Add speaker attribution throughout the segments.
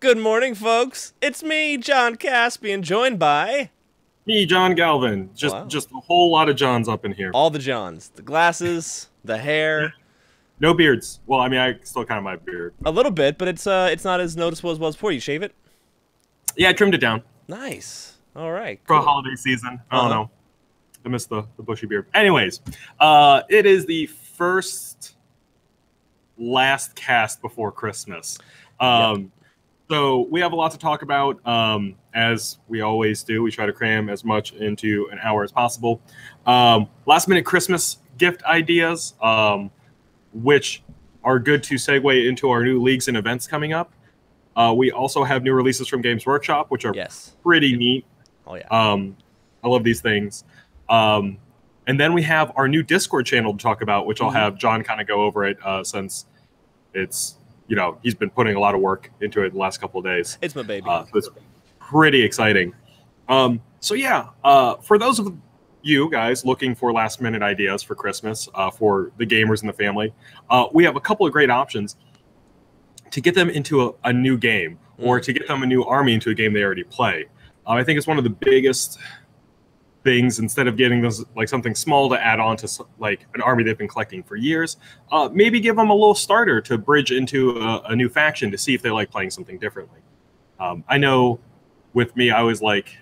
Speaker 1: Good morning, folks. It's me, John Caspian, joined by...
Speaker 2: Me, John Galvin. Just a whole lot of Johns up in here.
Speaker 1: all the Johns. The glasses, the hair.
Speaker 2: No beards. Well, I mean, I still kind of my beard.
Speaker 1: A little bit, but it's not as noticeable as it was before. You shave it?
Speaker 2: Yeah, I trimmed it down.
Speaker 1: Nice. All right.
Speaker 2: For
Speaker 1: Cool.
Speaker 2: a holiday season. I don't know. I missed the bushy beard. Anyways, it is the last cast before Christmas. So we have a lot to talk about, as we always do. We try to cram as much into an hour as possible. Last minute Christmas gift ideas, which are good to segue into our new leagues and events coming up. We also have new releases from Games Workshop, which are pretty neat.
Speaker 1: Oh, yeah.
Speaker 2: I love these things. And then we have our new Discord channel to talk about, which I'll have John kind of go over it, since it's, he's been putting a lot of work into it the last couple of days.
Speaker 1: It's my baby.
Speaker 2: So it's pretty exciting. For those of you guys looking for last minute ideas for Christmas, for the gamers and the family, we have a couple of great options to get them into a new game, or to get them a new army into a game they already play. I think it's one of the biggest things, instead of getting this like something small to add on to like an army they've been collecting for years. Maybe give them a little starter to bridge into a new faction to see if they like playing something differently. I know with me, I was like,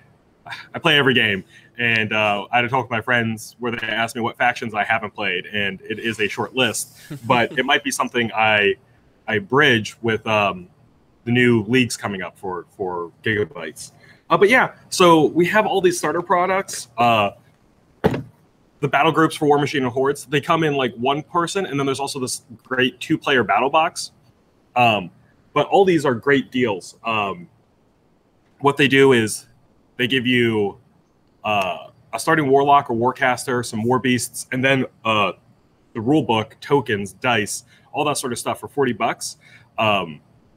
Speaker 2: I play every game, and I had to talk with my friends where they asked me what factions I haven't played, and it is a short list, but it might be something I bridge with the new leagues coming up for Giga-Bites. But yeah, so we have all these starter products. The battle groups for War Machine and Hordes, they come in like one person, and then there's also this great 2-player battle box. But all these are great deals. What they do is they give you a starting Warlock or Warcaster, some War Beasts, and then the rule book, tokens, dice, all that sort of stuff for $40.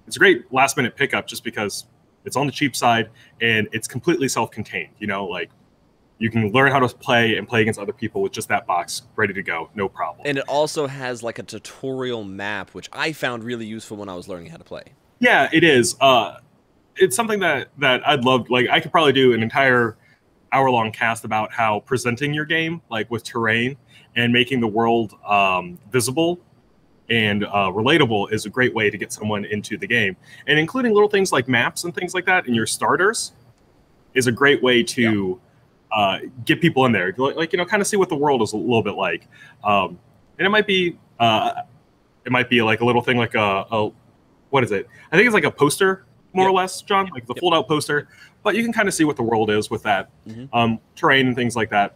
Speaker 2: It's a great last minute pickup just because it's on the cheap side and it's completely self-contained. Like you can learn how to play and play against other people with just that box ready to go, no problem.
Speaker 1: And it also has like a tutorial map, which I found really useful when I was learning how to play.
Speaker 2: Yeah, it is. It's something that I'd love. Like I could probably do an entire hour-long cast about how presenting your game, like with terrain and making the world visible and relatable, is a great way to get someone into the game. And including little things like maps and things like that in your starters is a great way to get people in there. Like, kind of see what the world is a little bit like. And it might be like a little thing like a what is it? I think it's like a poster, more or less, John, like the fold-out poster. But you can kind of see what the world is with that terrain and things like that.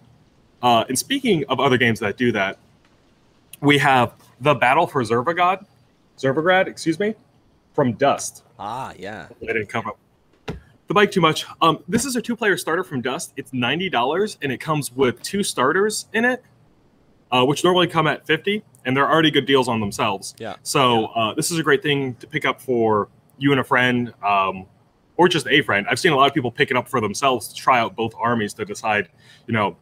Speaker 2: And speaking of other games that do that, we have the Battle for Zervagrad, excuse me, from Dust.
Speaker 1: Ah, yeah.
Speaker 2: I didn't cover the mic too much. This is a 2-player starter from Dust. It's $90, and it comes with 2 starters in it, which normally come at $50, and they're already good deals on themselves.
Speaker 1: Yeah.
Speaker 2: So this is a great thing to pick up for you and a friend, or just a friend. I've seen a lot of people pick it up for themselves to try out both armies to decide, if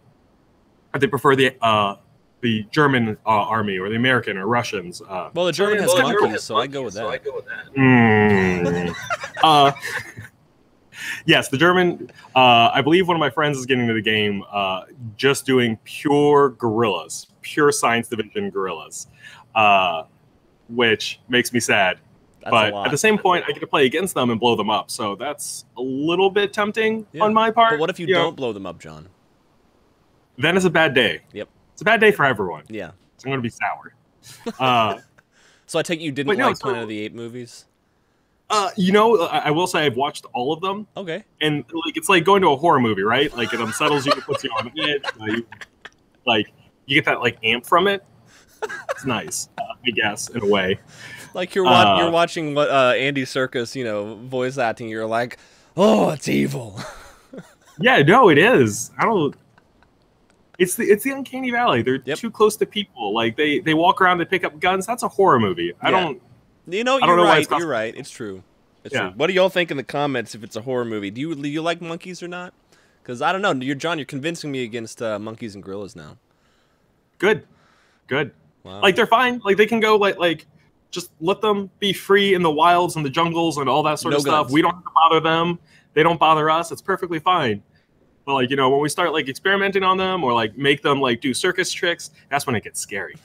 Speaker 2: they prefer the German army or the American or Russians.
Speaker 1: Well, the German has monkeys, so I go with that.
Speaker 2: Yes, the German. I believe one of my friends is getting into the game just doing pure guerrillas, pure science division guerrillas, which makes me sad. But at the same point, I get to play against them and blow them up, so that's a little bit tempting on my part.
Speaker 1: But what if you don't blow them up, John?
Speaker 2: Then it's a bad day.
Speaker 1: Yep.
Speaker 2: It's a bad day for everyone.
Speaker 1: Yeah.
Speaker 2: So I'm going to be sour.
Speaker 1: So I take it you didn't like Planet of the Apes movies?
Speaker 2: I will say I've watched all of them.
Speaker 1: Okay.
Speaker 2: And it's like going to a horror movie, right? Like it unsettles you, it puts you on the edge. You get that amp from it. It's nice, I guess, in a way.
Speaker 1: Like you're watching what Andy Serkis, voice acting. You're like, oh, it's evil.
Speaker 2: Yeah, no, it is. It's the uncanny valley. They're too close to people. Like they walk around, they pick up guns. That's a horror movie. I don't.
Speaker 1: You're right. You're right. It's true. It's true. What do y'all think in the comments if it's a horror movie? Do you like monkeys or not? Because I don't know. You're convincing me against monkeys and gorillas now.
Speaker 2: Good. Wow. Like they're fine. Like they can go like just let them be free in the wilds and the jungles and all that sort of stuff.
Speaker 1: Guns.
Speaker 2: We don't have to bother them. They don't bother us. It's perfectly fine. But like, you know, when we start like experimenting on them or like make them like do circus tricks, that's when it gets scary.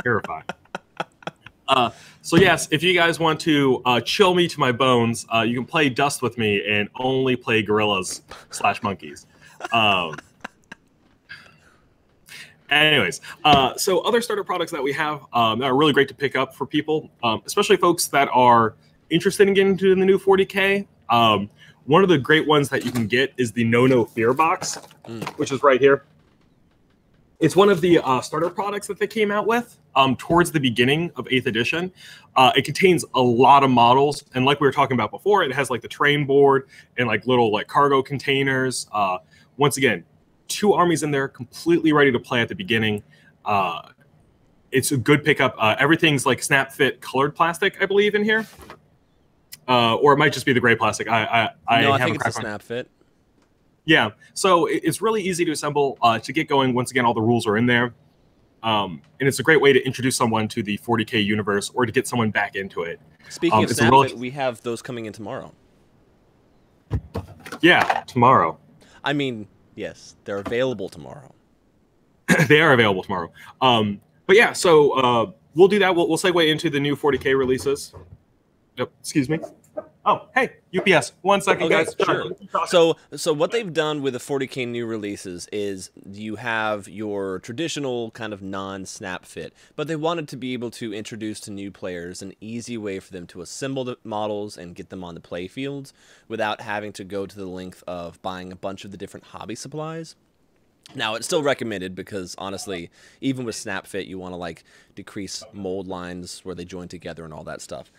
Speaker 2: Terrifying. So yes, if you guys want to chill me to my bones, you can play Dust with me and only play gorillas / monkeys. Anyways, so other starter products that we have that are really great to pick up for people, especially folks that are interested in getting into the new 40K. One of the great ones that you can get is the No Fear box, which is right here. It's one of the starter products that they came out with towards the beginning of 8th edition. It contains a lot of models, and like we were talking about before, it has like the terrain board and like little like cargo containers. Once again, 2 armies in there, completely ready to play at the beginning. It's a good pickup. Everything's like snap fit colored plastic, I believe, in here. Or it might just be the gray plastic. I
Speaker 1: think it's a snap fit.
Speaker 2: Yeah, so it's really easy to assemble. To get going, once again, all the rules are in there. And it's a great way to introduce someone to the 40K universe or to get someone back into it.
Speaker 1: Speaking of snap fit, we have those coming in tomorrow.
Speaker 2: Yeah, tomorrow.
Speaker 1: I mean, yes, they're available tomorrow.
Speaker 2: They are available tomorrow. But yeah, so we'll do that. We'll segue into the new 40K releases. Yep, excuse me. Oh, hey, UPS. 1 second,
Speaker 1: okay,
Speaker 2: guys.
Speaker 1: Sure. So what they've done with the 40K new releases is you have your traditional kind of non-snap fit, but they wanted to be able to introduce to new players an easy way for them to assemble the models and get them on the play fields without having to go to the length of buying a bunch of the different hobby supplies. Now, it's still recommended because, honestly, even with snap fit, you want to, like, decrease mold lines where they join together and all that stuff.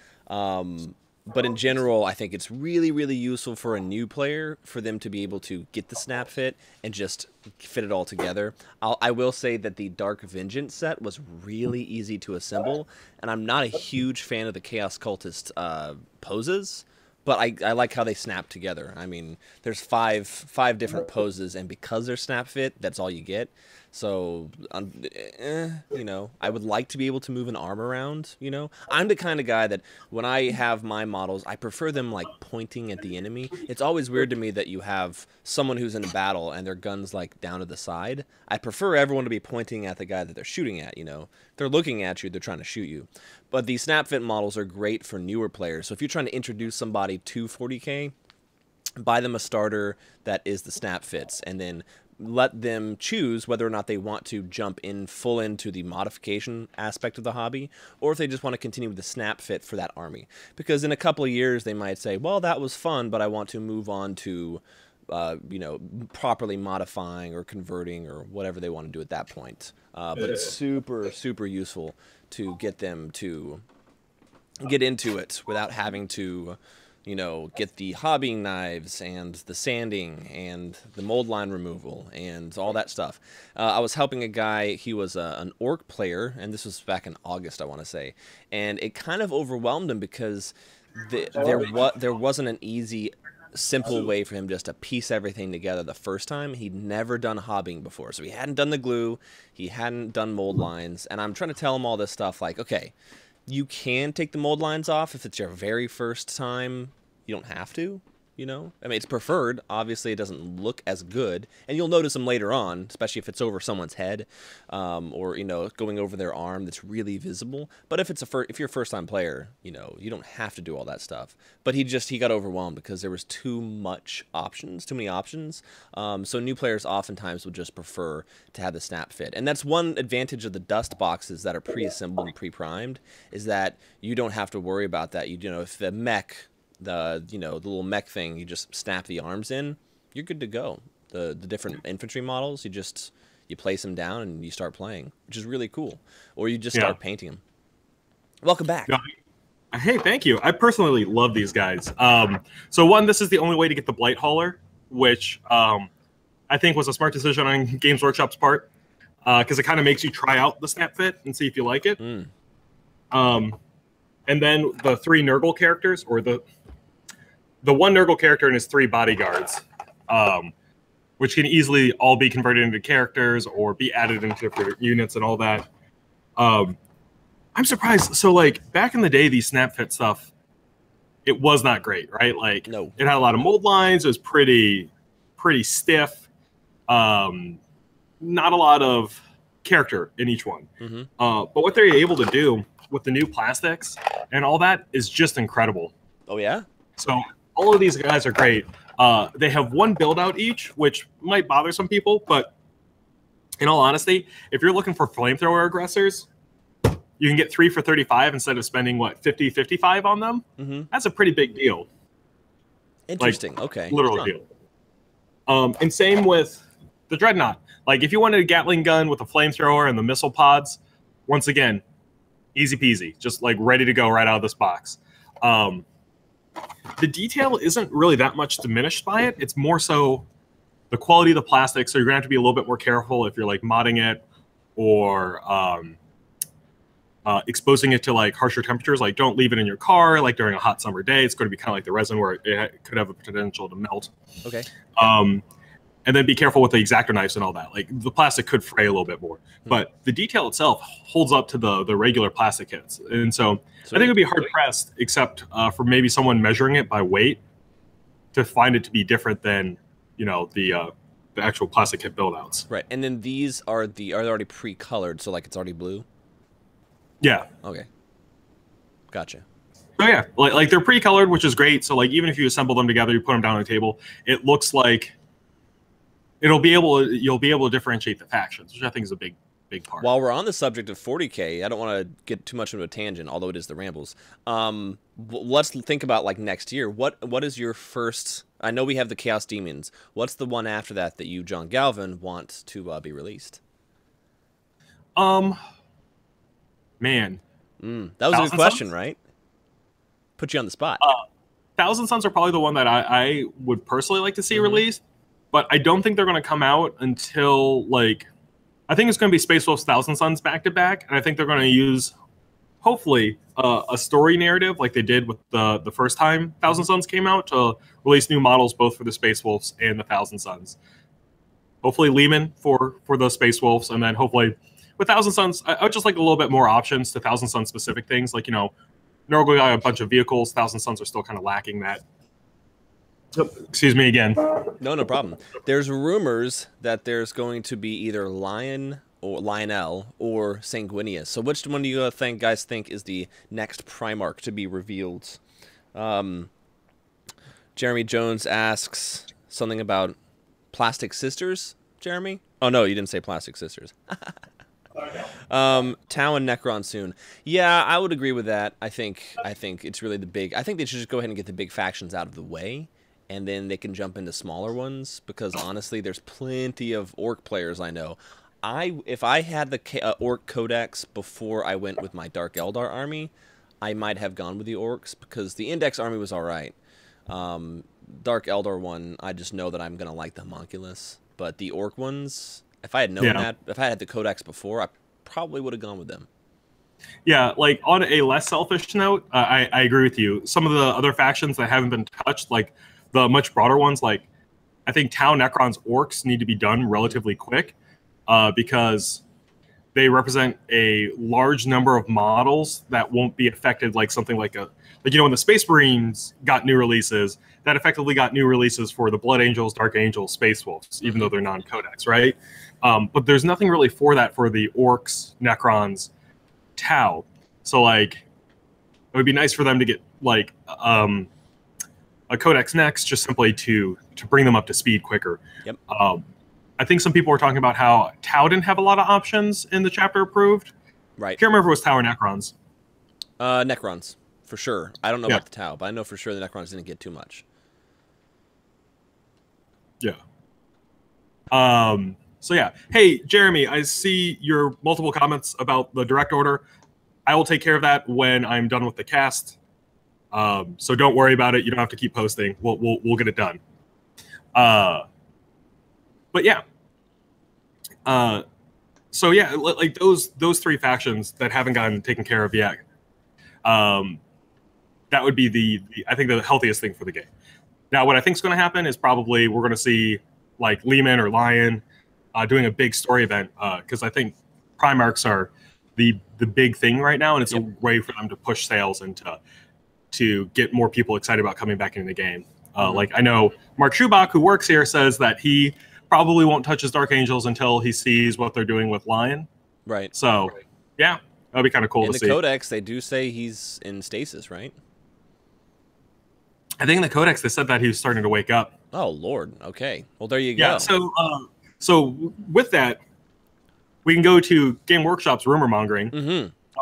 Speaker 1: But in general, I think it's really, really useful for a new player for them to be able to get the snap fit and just fit it all together. I will say that the Dark Vengeance set was really easy to assemble, and I'm not a huge fan of the Chaos Cultist poses, but I like how they snap together. I mean, there's five different poses, and because they're snap fit, that's all you get. So, you know, I would like to be able to move an arm around, you know. I'm the kind of guy that when I have my models, I prefer them, like, pointing at the enemy. It's always weird to me that you have someone who's in a battle and their gun's, like, down to the side. I prefer everyone to be pointing at the guy that they're shooting at, you know. If they're looking at you, they're trying to shoot you. But these snap fit models are great for newer players. So if you're trying to introduce somebody to 40K, buy them a starter that is the snap fits, and then let them choose whether or not they want to jump in full into the modification aspect of the hobby, or if they just want to continue with the snap fit for that army. Because in a couple of years, they might say, well, that was fun, but I want to move on to, you know, properly modifying or converting or whatever they want to do at that point. But it's super, super useful to get them to get into it without having to, you know, get the hobbying knives and the sanding and the mold line removal and all that stuff. I was helping a guy, he was an orc player, and this was back in August, I want to say, and it kind of overwhelmed him because there wasn't an easy, simple way for him just to piece everything together the first time. He'd never done hobbying before, so he hadn't done the glue, he hadn't done mold lines, and I'm trying to tell him all this stuff like, okay, you can take the mold lines off if it's your very first time. You don't have to, you know? I mean, it's preferred. Obviously, it doesn't look as good. And you'll notice them later on, especially if it's over someone's head or, you know, going over their arm that's really visible. But if it's if you're a first-time player, you know, you don't have to do all that stuff. But he got overwhelmed because there was too many options. So new players oftentimes will just prefer to have the snap fit. And that's one advantage of the dust boxes that are pre-assembled and pre-primed, is that you don't have to worry about that. You know, if the mech, the little mech thing, you just snap the arms in, you're good to go. The different infantry models, you place them down and you start playing, which is really cool. Or you just start painting them. Welcome back.
Speaker 2: Hey, thank you. I personally love these guys. So one, this is the only way to get the Blight Hauler, which I think was a smart decision on Games Workshop's part, because it kind of makes you try out the snap fit and see if you like it. And then the 3 Nurgle characters, or the one Nurgle character and his 3 bodyguards, which can easily all be converted into characters or be added into different units and all that. I I'm surprised. So like back in the day, these snap fit stuff, it was not great, right? Like
Speaker 1: No.
Speaker 2: it had a lot of mold lines. It was pretty stiff. Not a lot of character in each one.
Speaker 1: Mm-hmm.
Speaker 2: But what they're able to do with the new plastics and all that is just incredible.
Speaker 1: Oh yeah.
Speaker 2: So all of these guys are great. They have one build out each, which might bother some people, but in all honesty, if you're looking for flamethrower aggressors, you can get 3 for 35 instead of spending what 50, 55 on them.
Speaker 1: Mm-hmm.
Speaker 2: That's a pretty big deal.
Speaker 1: Interesting.
Speaker 2: Like,
Speaker 1: okay.
Speaker 2: Literal deal. And same with the Dreadnought. Like if you wanted a Gatling gun with a flamethrower and the missile pods, once again, easy peasy, just like ready to go right out of this box. The detail isn't really that much diminished by it. It's more so the quality of the plastic. So you're gonna have to be a little bit more careful if you're like modding it or exposing it to like harsher temperatures. Like don't leave it in your car like during a hot summer day. It's going to be kind of like the resin where it could have a potential to melt.
Speaker 1: Okay.
Speaker 2: And then be careful with the X-Acto knives and all that. Like the plastic could fray a little bit more, but the detail itself holds up to the regular plastic kits. And so I think it'd be hard pressed, except for maybe someone measuring it by weight, to find it to be different than the actual plastic kit build outs.
Speaker 1: Right. And then these are already pre-colored, so like it's already blue.
Speaker 2: Yeah.
Speaker 1: Okay. Gotcha.
Speaker 2: So yeah, like they're pre-colored, which is great. So like even if you assemble them together, you put them down on a table, it looks like you'll be able to differentiate the factions, which I think is a big part.
Speaker 1: While we're on the subject of 40K, I don't want to get too much into a tangent, although it is the Rambles. Let's think about like next year. What is your first? I know we have the Chaos Demons. What's the one after that you, John Galvin, want to be released?
Speaker 2: Man,
Speaker 1: that was a good question, right? Put you on the spot.
Speaker 2: Thousand Suns are probably the one that I would personally like to see released, but I don't think they're going to come out until like I think it's going to be Space Wolf's Thousand Suns back to back, and I think they're going to use hopefully a story narrative like they did with the first time Thousand Suns came out to release new models both for the Space Wolves and the Thousand Suns. Hopefully Lehman for the Space Wolves, and then hopefully with Thousand Suns, I would just like a little bit more options to Thousand Suns specific things. Like, Nurgle got a bunch of vehicles. Thousand Suns are still kind of lacking that. Excuse me again.
Speaker 1: No problem. There's rumors that there's going to be either Lion or Lionel or Sanguinius. So which one do you guys think is the next Primarch to be revealed? Jeremy Jones asks something about Plastic Sisters, Jeremy? Oh, no, you didn't say Plastic Sisters. Tau and Necron soon. Yeah, I would agree with that. I think it's really the big. I think they should just go ahead and get the big factions out of the way, and then they can jump into smaller ones. Because honestly, there's plenty of Orc players I know. If I had the Orc Codex before I went with my Dark Eldar army, I might have gone with the Orcs because the Index army was all right. Dark Eldar one, I just know that I'm gonna like the homunculus, but the Orc ones. If I had known that, if I had the Codex before, I probably would have gone with them.
Speaker 2: Yeah, like on a less selfish note, I agree with you. Some of the other factions that haven't been touched, like the much broader ones, like I think Tau Necron's Orcs need to be done relatively quick because they represent a large number of models that won't be affected like something like when the Space Marines got new releases, that effectively got new releases for the Blood Angels, Dark Angels, Space Wolves, even though they're non-Codex, right? But there's nothing really for that for the Orcs, Necrons, Tau. So like, it would be nice for them to get like a Codex next, just simply to bring them up to speed quicker.
Speaker 1: Yep.
Speaker 2: I think some people were talking about how Tau didn't have a lot of options in the chapter approved.
Speaker 1: Right.
Speaker 2: I can't remember if it was Tau or Necrons.
Speaker 1: Necrons, for sure. I don't know about the Tau, but I know for sure the Necrons didn't get too much.
Speaker 2: Yeah. So yeah. Hey, Jeremy, I see your multiple comments about the direct order. I will take care of that when I'm done with the cast. So don't worry about it. You don't have to keep posting. We'll get it done. But yeah. So yeah, like those three factions that haven't gotten taken care of yet. That would be I think the healthiest thing for the game. Now, what I think is going to happen is probably we're going to see like Lehman or Lion doing a big story event because I think Primarchs are the big thing right now, and it's
Speaker 1: Yep.
Speaker 2: a way for them to push sales and to get more people excited about coming back into the game. Like I know Mark Schubach, who works here, says that he probably won't touch his Dark Angels until he sees what they're doing with Lion.
Speaker 1: Right.
Speaker 2: So, yeah, that'd be kind of cool
Speaker 1: In
Speaker 2: to
Speaker 1: the
Speaker 2: see.
Speaker 1: Codex, they do say he's in stasis, right?
Speaker 2: I think in the Codex they said that he was starting to wake up.
Speaker 1: Oh Lord. Okay. Well, there you go.
Speaker 2: Yeah. So with that, we can go to Game Workshop's rumor mongering.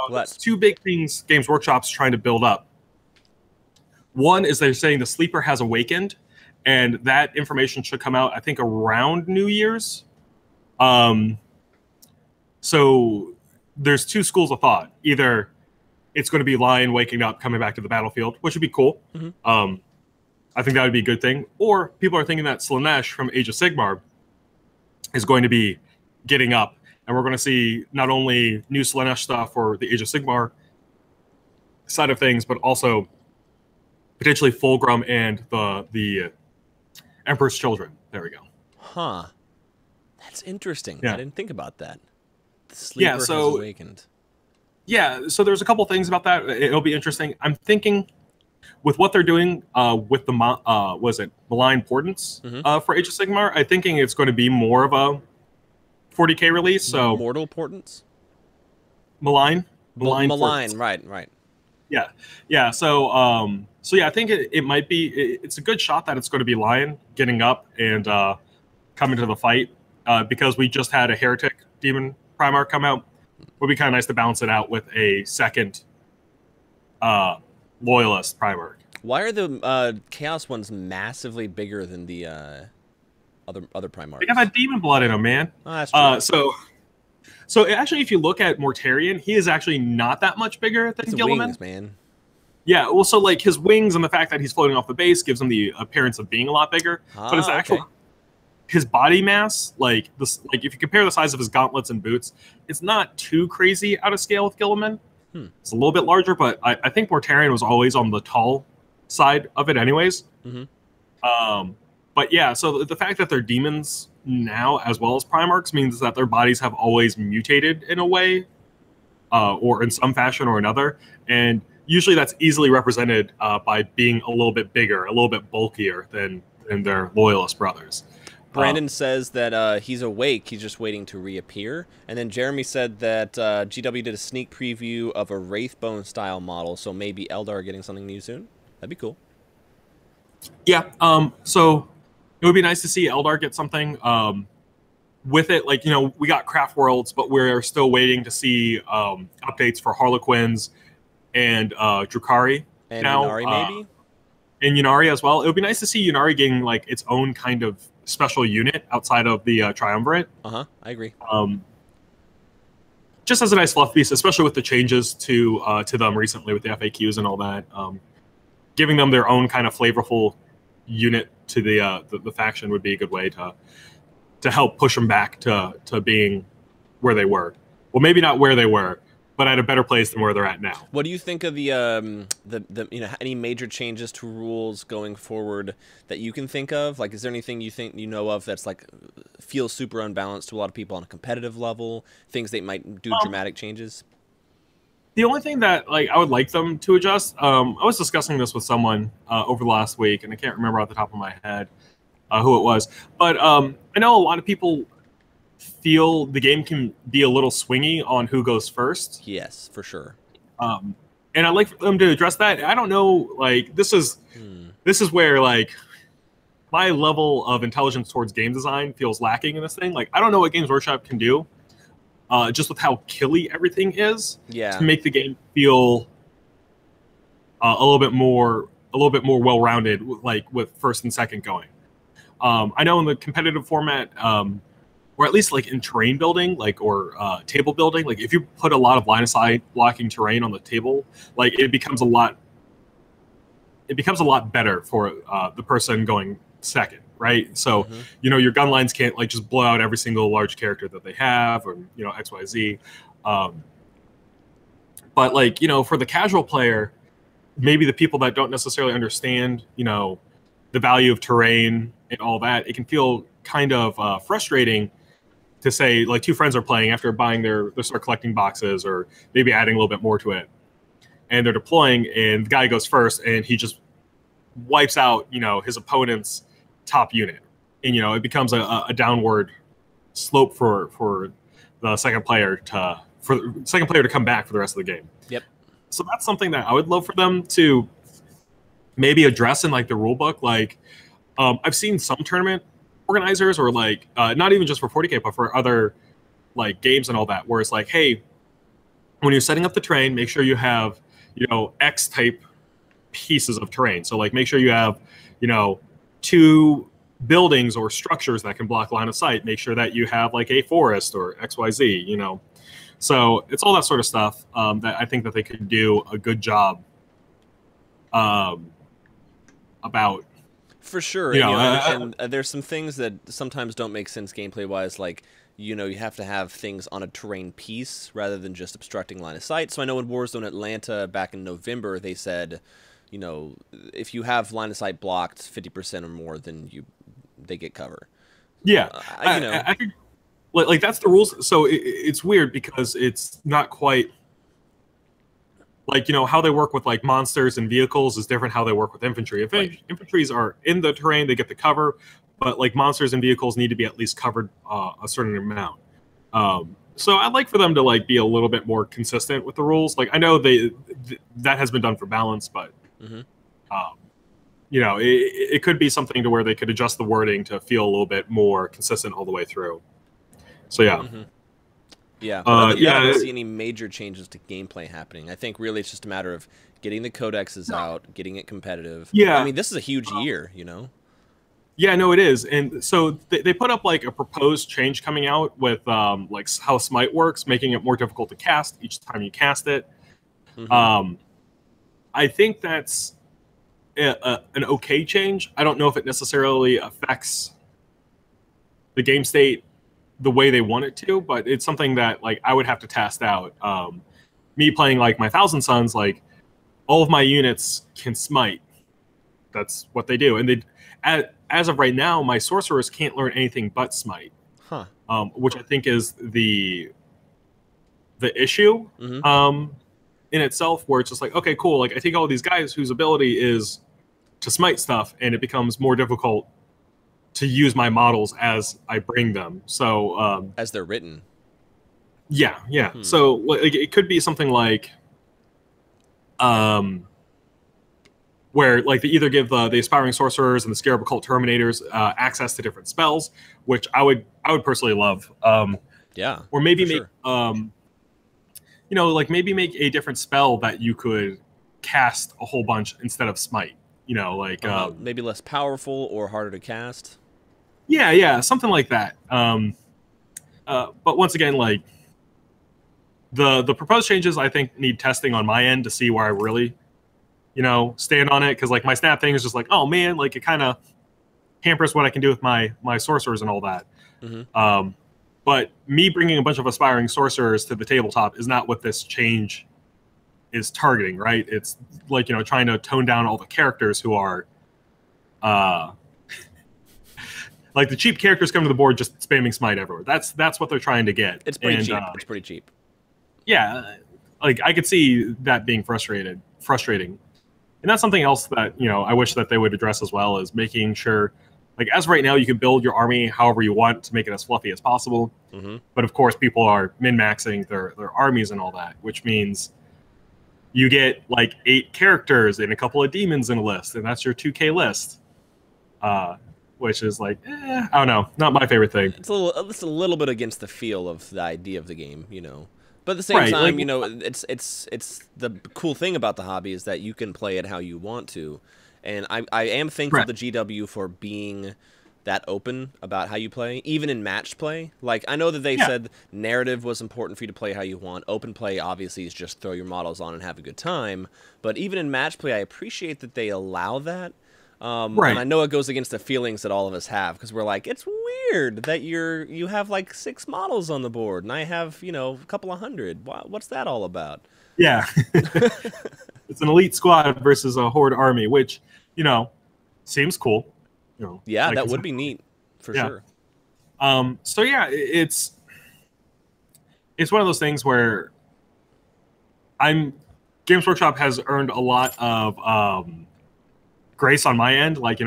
Speaker 2: There's two big things Games Workshop's trying to build up. One is they're saying the Sleeper has awakened, and that information should come out, I think, around New Year's. So there's two schools of thought. Either it's going to be Lion waking up, coming back to the battlefield, which would be cool. I think that would be a good thing. Or people are thinking that Slaanesh from Age of Sigmar is going to be getting up, and we're going to see not only new Slaanesh stuff for the Age of Sigmar side of things, but also potentially Fulgrim and the Emperor's Children. There we go.
Speaker 1: Huh. That's interesting.
Speaker 2: Yeah.
Speaker 1: I didn't think about that. The Sleeper has awakened.
Speaker 2: Yeah, so there's a couple things about that. It'll be interesting. I'm thinking with what they're doing with the Malign Portents for Age of Sigmar, I'm thinking it's going to be more of a 40K release. So
Speaker 1: Mortal Portents?
Speaker 2: Malign,
Speaker 1: right.
Speaker 2: Yeah. So yeah, I think it might be. It's a good shot that it's going to be Lion getting up and coming to the fight because we just had a Heretic Demon Primarch come out. It would be kind of nice to balance it out with a second Loyalist Primarch.
Speaker 1: Why are the Chaos ones massively bigger than the other Primarchs?
Speaker 2: They have that demon blood in them, man.
Speaker 1: Oh, that's true.
Speaker 2: So actually, if you look at Mortarion, he is actually not that much bigger than Guilliman.
Speaker 1: Wings, man.
Speaker 2: Yeah, well, so like his wings and the fact that he's floating off the base gives him the appearance of being a lot bigger. But his actual his body mass, like this, like if you compare the size of his gauntlets and boots, it's not too crazy out of scale with Guilliman. It's a little bit larger, but I think Mortarion was always on the tall side of it, anyways. But yeah, so the fact that they're demons now as well as Primarchs means that their bodies have always mutated in a way, or in some fashion or another, and usually that's easily represented by being a little bit bigger, a little bit bulkier than their Loyalist brothers.
Speaker 1: Brandon says that he's awake, he's just waiting to reappear. And then Jeremy said that GW did a sneak preview of a Wraithbone style model, so maybe Eldar getting something new soon. That'd be cool.
Speaker 2: Yeah, so it would be nice to see Eldar get something with it. Like, you know, we got Craft Worlds, but we're still waiting to see updates for Harlequins and Drukhari.
Speaker 1: And
Speaker 2: now,
Speaker 1: Yunari, maybe?
Speaker 2: And Yunari as well. It would be nice to see Yunari getting like its own kind of special unit outside of the Triumvirate.
Speaker 1: I agree.
Speaker 2: Just as a nice fluff piece, especially with the changes to them recently with the FAQs and all that. Giving them their own kind of flavorful unit to the faction would be a good way to help push them back to being where they were. Well, maybe not where they were, but at a better place than where they're at now.
Speaker 1: What do you think of the you know, any major changes to rules going forward that you can think of? Like, is there anything you think you know of that's like feels super unbalanced to a lot of people on a competitive level? Things they might do dramatic changes?
Speaker 2: The only thing that like I would like them to adjust, I was discussing this with someone over the last week, and I can't remember off the top of my head who it was, but I know a lot of people feel the game can be a little swingy on who goes first.
Speaker 1: Yes, for sure.
Speaker 2: And I'd like for them to address that. I don't know, like this is where like my level of intelligence towards game design feels lacking in this thing. Like I don't know what Games Workshop can do. Just with how killy everything is, to make the game feel a little bit more well-rounded, like with first and second going. I know in the competitive format, or at least like in terrain building, like or table building, like if you put a lot of line of sight blocking terrain on the table, like it becomes a lot better for the person going second. Right, so you know your gun lines can't like just blow out every single large character that they have, or you know XYZ. But like you know, for the casual player, maybe the people that don't necessarily understand, you know, the value of terrain and all that, it can feel kind of frustrating to say like two friends are playing after buying they start collecting boxes or maybe adding a little bit more to it, and they're deploying, and the guy goes first, and he just wipes out his opponent's top unit, and it becomes a downward slope for the second player to come back for the rest of the game.
Speaker 1: Yep.
Speaker 2: So that's something that I would love for them to maybe address in like the rule book. Like I've seen some tournament organizers, or like not even just for 40K, but for other like games and all that, where it's like, hey, when you're setting up the terrain, make sure you have X type pieces of terrain. So like make sure you have 2 buildings or structures that can block line of sight. Make sure that you have like a forest or XYZ. So it's all that sort of stuff that I think that they could do a good job about.
Speaker 1: For sure. And there's some things that sometimes don't make sense gameplay wise, like you have to have things on a terrain piece rather than just obstructing line of sight. So I know in Warzone Atlanta back in November they said, if you have line of sight blocked 50% or more, then they get cover.
Speaker 2: Yeah, I think like that's the rules. So it's weird because it's not quite like how they work with like monsters and vehicles is different how they work with infantry. If infantries are in the terrain, they get the cover, but like monsters and vehicles need to be at least covered a certain amount. So I'd like for them to like be a little bit more consistent with the rules. Like I know that has been done for balance, but it could be something to where they could adjust the wording to feel a little bit more consistent all the way through. So yeah.
Speaker 1: Yeah, I don't see any major changes to gameplay happening. I think really it's just a matter of getting the codexes out, getting it competitive.
Speaker 2: Yeah.
Speaker 1: I mean, this is a huge year,
Speaker 2: Yeah, no, it is. And so they put up like a proposed change coming out with like how Smite works, making it more difficult to cast each time you cast it. I think that's an okay change. I don't know if it necessarily affects the game state the way they want it to, but it's something that like I would have to test out. Me playing like my Thousand Suns, like all of my units can smite. That's what they do, and they as of right now, my sorcerers can't learn anything but smite, which I think is the issue in itself. Where it's just like, okay, cool. Like I take all these guys whose ability is to smite stuff, and it becomes more difficult to use my models as I bring them. So
Speaker 1: as they're written.
Speaker 2: Yeah. So like, it could be something like where like they either give the aspiring sorcerers and the scarab occult terminators access to different spells, which I would personally love.
Speaker 1: Yeah.
Speaker 2: Or maybe make
Speaker 1: sure.
Speaker 2: like maybe make a different spell that you could cast a whole bunch instead of smite. Like
Speaker 1: maybe less powerful or harder to cast.
Speaker 2: Yeah, something like that. But once again, like the proposed changes, I think need testing on my end to see where I really, stand on it. Because like my snap thing is just like, oh man, like it kind of hampers what I can do with my sorcerers and all that. But me bringing a bunch of aspiring sorcerers to the tabletop is not what this change is targeting, right? It's like trying to tone down all the characters who are like the cheap characters come to the board just spamming smite everywhere. That's what they're trying to get.
Speaker 1: It's pretty cheap. It's pretty cheap.
Speaker 2: Yeah, like I could see that being frustrating, and that's something else that I wish that they would address as well, is making sure, like as right now, you can build your army however you want to make it as fluffy as possible. But of course, people are min-maxing their armies and all that, which means you get like 8 characters and a couple of demons in a list, and that's your 2K list. Which is like, I don't know, not my favorite thing.
Speaker 1: It's a little bit against the feel of the idea of the game, But at the same time, like, it's the cool thing about the hobby is that you can play it how you want to, and I am thankful to GW for being that open about how you play, even in match play. Like I know that they said narrative was important for you to play how you want. Open play obviously is just throw your models on and have a good time. But even in match play, I appreciate that they allow that. And I know it goes against the feelings that all of us have, because we're like, it's weird that you have like 6 models on the board and I have a couple of hundred. What's that all about?
Speaker 2: Yeah. It's an elite squad versus a horde army, which seems cool.
Speaker 1: Yeah,
Speaker 2: like,
Speaker 1: that would be neat for sure.
Speaker 2: So yeah, it's one of those things where Games Workshop has earned a lot of grace on my end. Like,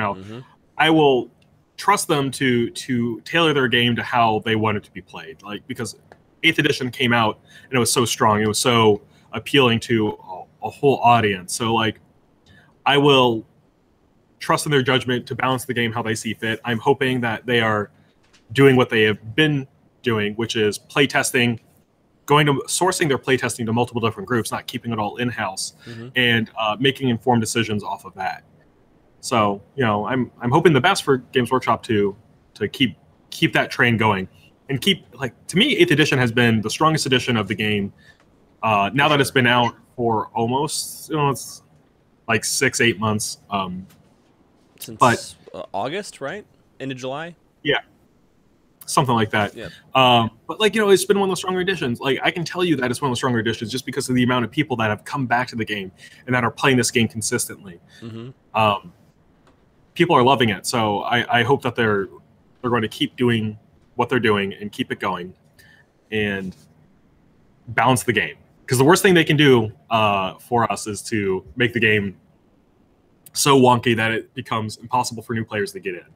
Speaker 2: I will trust them to tailor their game to how they want it to be played. Like, because 8th edition came out and it was so strong, it was so appealing to a whole audience. So like, I will trust in their judgment to balance the game how they see fit. I'm hoping that they are doing what they have been doing, which is playtesting, sourcing their playtesting to multiple different groups, not keeping it all in-house, and making informed decisions off of that. So, I'm hoping the best for Games Workshop to keep that train going, and to me, 8th edition has been the strongest edition of the game. Now that it's been out for almost, it's like 6-8 months.
Speaker 1: Since August, right? End of July?
Speaker 2: Yeah. Something like that.
Speaker 1: Yeah.
Speaker 2: But it's been one of the stronger editions. Like, I can tell you that it's one of the stronger editions just because of the amount of people that have come back to the game and that are playing this game consistently. People are loving it. So I hope that they're going to keep doing what they're doing and keep it going and balance the game. Because the worst thing they can do for us is to make the game so wonky that it becomes impossible for new players to get in.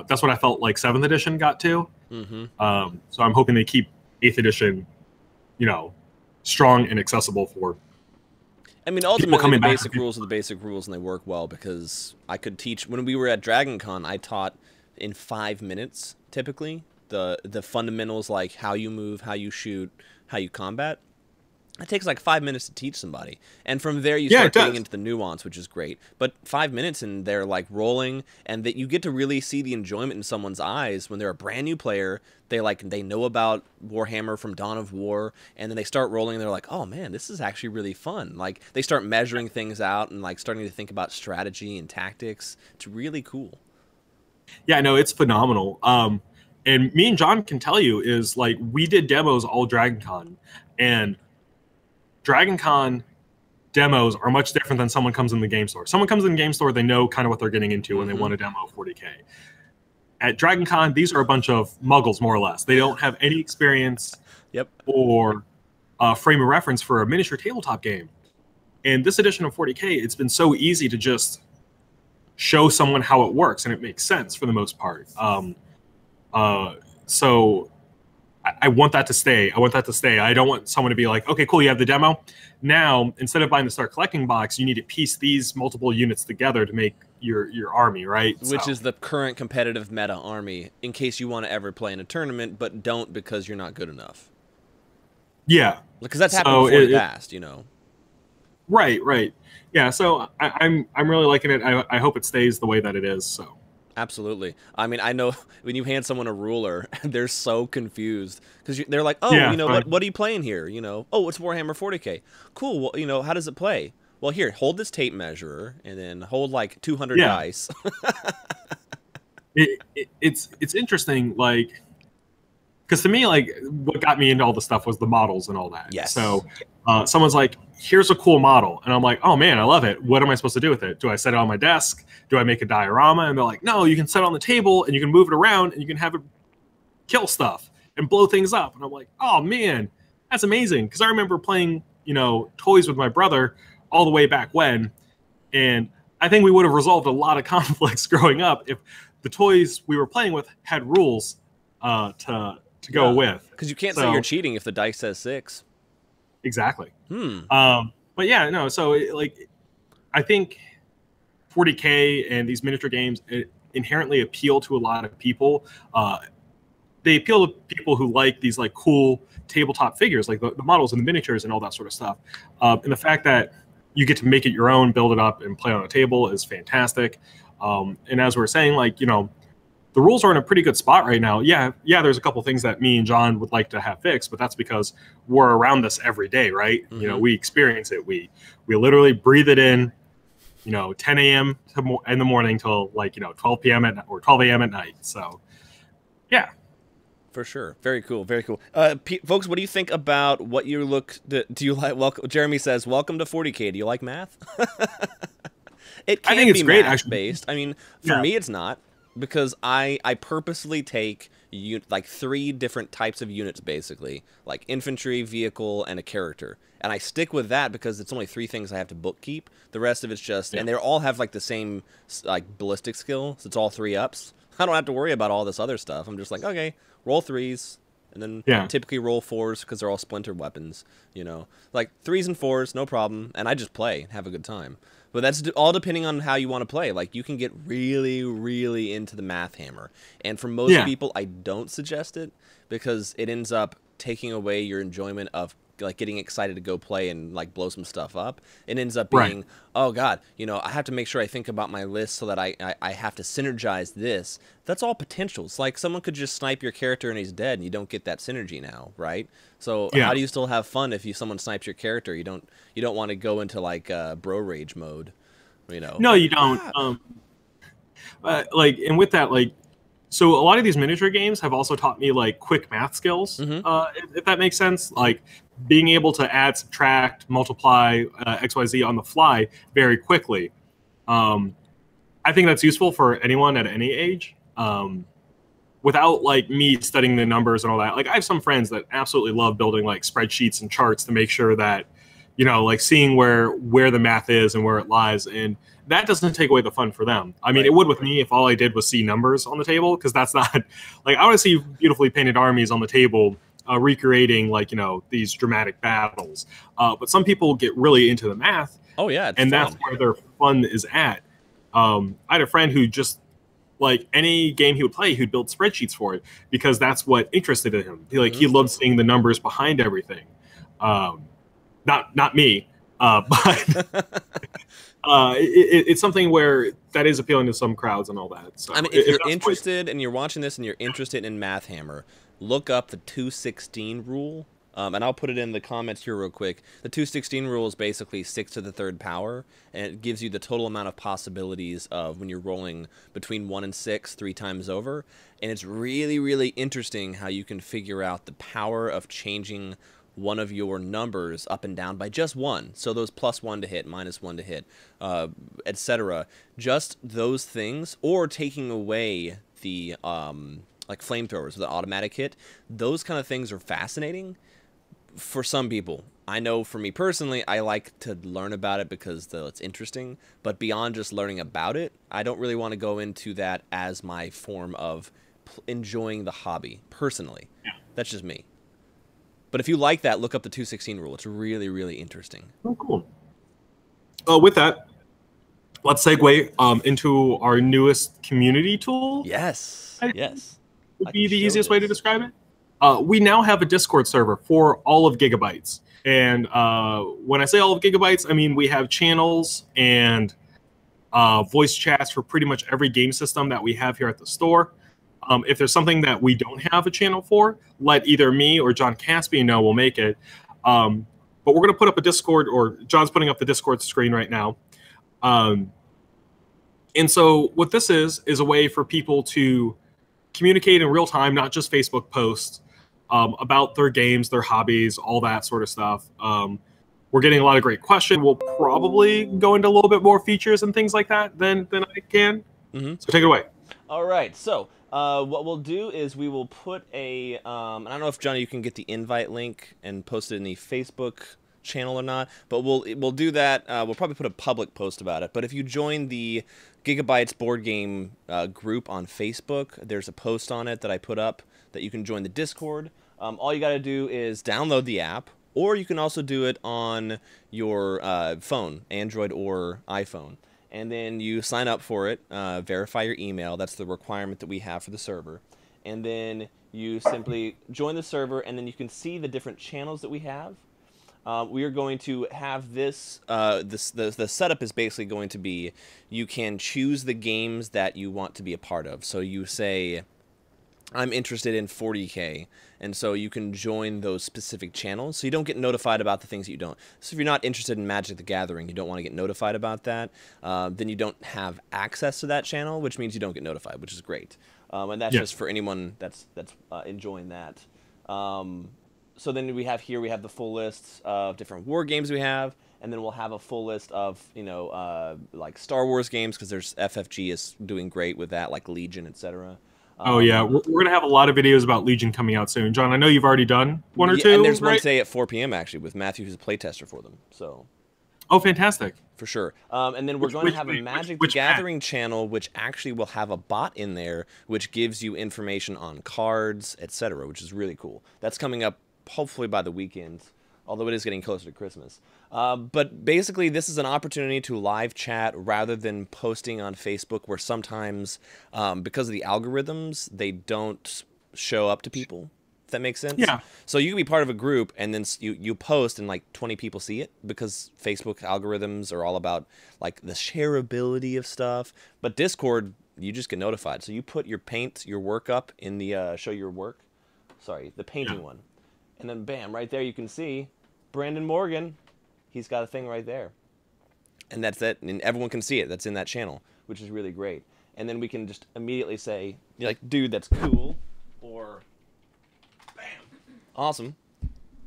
Speaker 2: That's what I felt like 7th edition got to. So I'm hoping they keep 8th edition, strong and accessible for.
Speaker 1: I mean, ultimately, the basic rules are the basic rules, and they work well because I could teach. When we were at Dragon Con, I taught in 5 minutes, typically, the fundamentals, like how you move, how you shoot, how you combat. It takes like 5 minutes to teach somebody. And from there, you start getting into the nuance, which is great. But 5 minutes and they're like rolling, and that you get to really see the enjoyment in someone's eyes when they're a brand new player. They know about Warhammer from Dawn of War, and then they start rolling and they're like, oh man, this is actually really fun. Like, they start measuring things out and like starting to think about strategy and tactics. It's really cool.
Speaker 2: Yeah, no, it's phenomenal. And me and John can tell you is like, we did demos all Dragon Con, and Dragon Con demos are much different than someone comes in the game store. Someone comes in the game store, they know kind of what they're getting into when they want a demo of 40K. At Dragon Con, these are a bunch of muggles, more or less. They don't have any experience or frame of reference for a miniature tabletop game. And this edition of 40K, it's been so easy to just show someone how it works, and it makes sense for the most part. So I want that to stay. I don't want someone to be like, okay, cool, you have the demo. Now, instead of buying the Start Collecting box, you need to piece these multiple units together to make your army, right?
Speaker 1: Which is the current competitive meta army, in case you want to ever play in a tournament, but don't because you're not good enough.
Speaker 2: Yeah.
Speaker 1: Because that's happened before in the past,
Speaker 2: Right. Yeah, so I'm really liking it. I hope it stays the way that it is, so.
Speaker 1: Absolutely. I mean, I know when you hand someone a ruler, they're so confused because they're like, "Oh, what are you playing here?" "Oh, it's Warhammer 40K." Cool. Well, how does it play? Well, here, hold this tape measure and then hold like 200 dice.
Speaker 2: It's interesting, like, because to me, like, what got me into all the stuff was the models and all that.
Speaker 1: Yes.
Speaker 2: So someone's like, here's a cool model. And I'm like, oh, man, I love it. What am I supposed to do with it? Do I set it on my desk? Do I make a diorama? And they're like, no, you can set it on the table and you can move it around and you can have it kill stuff and blow things up. And I'm like, oh, man, that's amazing. Because I remember playing, toys with my brother all the way back when. And I think we would have resolved a lot of conflicts growing up if the toys we were playing with had rules to go with.
Speaker 1: Because you can't say you're cheating if the dice says 6.
Speaker 2: Exactly. But yeah, no. So I think 40K and these miniature games inherently appeal to a lot of people. They appeal to people who like these like cool tabletop figures, like the models and the miniatures and all that sort of stuff. And the fact that you get to make it your own, build it up, and play on a table is fantastic. And as we were saying, like, the rules are in a pretty good spot right now. Yeah, there's a couple things that me and John would like to have fixed, but that's because we're around this every day, right? We experience it. We literally breathe it in, 10 a.m. in the morning till 12 p.m. or 12 a.m. at night. So, yeah. For
Speaker 1: sure. Very cool. Very cool. Folks, what do you think about what you look... Do you like... Jeremy says, welcome to 40K. Do you like math? It can be math-based. I mean, for me, it's not. Because I purposely take like 3 different types of units, basically, like infantry, vehicle, and a character. And I stick with that because it's only 3 things I have to bookkeep. The rest of it's just, and they all have like the same like ballistic skill, so it's all 3 ups. I don't have to worry about all this other stuff. I'm just like, okay, roll 3s, and then typically roll 4s because they're all splintered weapons. You know, like 3s and 4s, no problem. And I just play, and have a good time. But that's all depending on how you want to play. Like, you can get really, really into the math hammer. And for most people, I don't suggest it because it ends up taking away your enjoyment of like getting excited to go play and like blow some stuff up. It ends up being, oh god, you know, I have to make sure I think about my list so that I have to synergize this. That's all potentials. Like, someone could just snipe your character and he's dead and you don't get that synergy now, right? So how do you still have fun if someone snipes your character? You don't want to go into like bro rage mode, you know?
Speaker 2: No, you don't. Like, and with that, like, so a lot of these miniature games have also taught me like quick math skills, if that makes sense. Like being able to add, subtract, multiply, XYZ on the fly very quickly. I think that's useful for anyone at any age. Without like me studying the numbers and all that. Like, I have some friends that absolutely love building like spreadsheets and charts to make sure that, you know, like seeing where the math is and where it lies, and that doesn't take away the fun for them. I mean, it would with me if all I did was see numbers on the table, because that's not like, I want to see beautifully painted armies on the table, recreating like, you know, these dramatic battles. But some people get really into the math.
Speaker 1: Oh yeah,
Speaker 2: and that's where their fun is at. I had a friend who just, like, any game he would play, he'd build spreadsheets for it because that's what interested him. He loved seeing the numbers behind everything. Not me, but it's something where that is appealing to some crowds and all that. So
Speaker 1: I mean, if you're interested and you're watching this and you're interested in Math Hammer, look up the 216 rule. And I'll put it in the comments here real quick. The 216 rule is basically 6 to the 3rd power, and it gives you the total amount of possibilities of when you're rolling between 1 and 6 3 times over. And it's really, really interesting how you can figure out the power of changing one of your numbers up and down by just 1. So those +1 to hit, -1 to hit, etc. Just those things, or taking away the like flamethrowers with an automatic hit. Those kind of things are fascinating for some people. I know for me personally, I like to learn about it because it's interesting, but beyond just learning about it, I don't really want to go into that as my form of enjoying the hobby, personally. That's just me. But if you like that, look up the 216 rule. It's really, really interesting.
Speaker 2: Oh, cool. With that, let's segue into our newest community tool.
Speaker 1: Yes. Yes.
Speaker 2: Would be the easiest way to describe it. We now have a Discord server for all of Giga-Bites. And when I say all of Giga-Bites, I mean we have channels and voice chats for pretty much every game system that we have here at the store. If there's something that we don't have a channel for, let either me or John Caspian know. We'll make it. But we're going to put up a Discord, or John's putting up the Discord screen right now. And so what this is a way for people to communicate in real time, not just Facebook posts, about their games, their hobbies, all that sort of stuff. We're getting a lot of great questions. We'll probably go into a little bit more features and things like that than I can. So take it away.
Speaker 1: All right. So what we'll do is we will put a, I don't know if, Johnny, you can get the invite link and post it in the Facebook channel or not, but we'll do that. We'll probably put a public post about it. But if you join the Giga-Bites board game group on Facebook, there's a post on it that I put up that you can join the Discord. All you got to do is download the app, or you can also do it on your phone, Android or iPhone. And then you sign up for it, verify your email. That's the requirement that we have for the server. And then you simply join the server, and then you can see the different channels that we have. We are going to have this, the setup is basically going to be, you can choose the games that you want to be a part of. So you say, I'm interested in 40K, and so you can join those specific channels, so you don't get notified about the things that you don't. So if you're not interested in Magic the Gathering, you don't want to get notified about that, then you don't have access to that channel, which means you don't get notified, which is great. And that's just for anyone that's enjoying that. So then we have the full lists of different war games we have, and then we'll have a full list of, you know, like Star Wars games, because there's FFG is doing great with that, like Legion, etc.
Speaker 2: Oh yeah, we're gonna have a lot of videos about Legion coming out soon. John, I know you've already done one or two.
Speaker 1: And there's one
Speaker 2: right?
Speaker 1: today at 4 p.m. actually with Matthew, who's a playtester for them. So.
Speaker 2: Oh, fantastic!
Speaker 1: For sure. And then we're going to have a Magic the Gathering channel, which actually will have a bot in there, which gives you information on cards, etc., which is really cool. That's coming up hopefully by the weekend, although it is getting closer to Christmas. But basically, this is an opportunity to live chat rather than posting on Facebook, where sometimes, because of the algorithms, they don't show up to people. If that makes sense.
Speaker 2: Yeah.
Speaker 1: So you can be part of a group and then you post and like 20 people see it, because Facebook algorithms are all about like the shareability of stuff. But Discord, you just get notified. So you put your work up in the show your work. Sorry, the painting one. And then bam, right there you can see Brandon Morgan. He's got a thing right there. And that's it. And everyone can see it. That's in that channel, which is really great. And then we can just immediately say, like, dude, that's cool. Or awesome,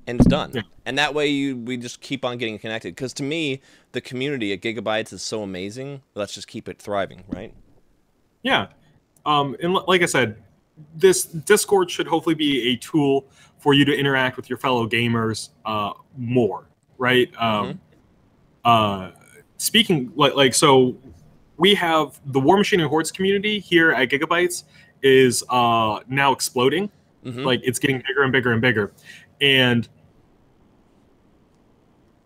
Speaker 1: and it's done. Yeah. And that way we just keep on getting connected, because to me the community at Giga-Bites is so amazing. Let's just keep it thriving, right?
Speaker 2: Yeah. And like I said, this Discord should hopefully be a tool for you to interact with your fellow gamers more, right? Speaking so we have the War Machine and Hordes community here at Giga-Bites is now exploding. Like, it's getting bigger and bigger and bigger, and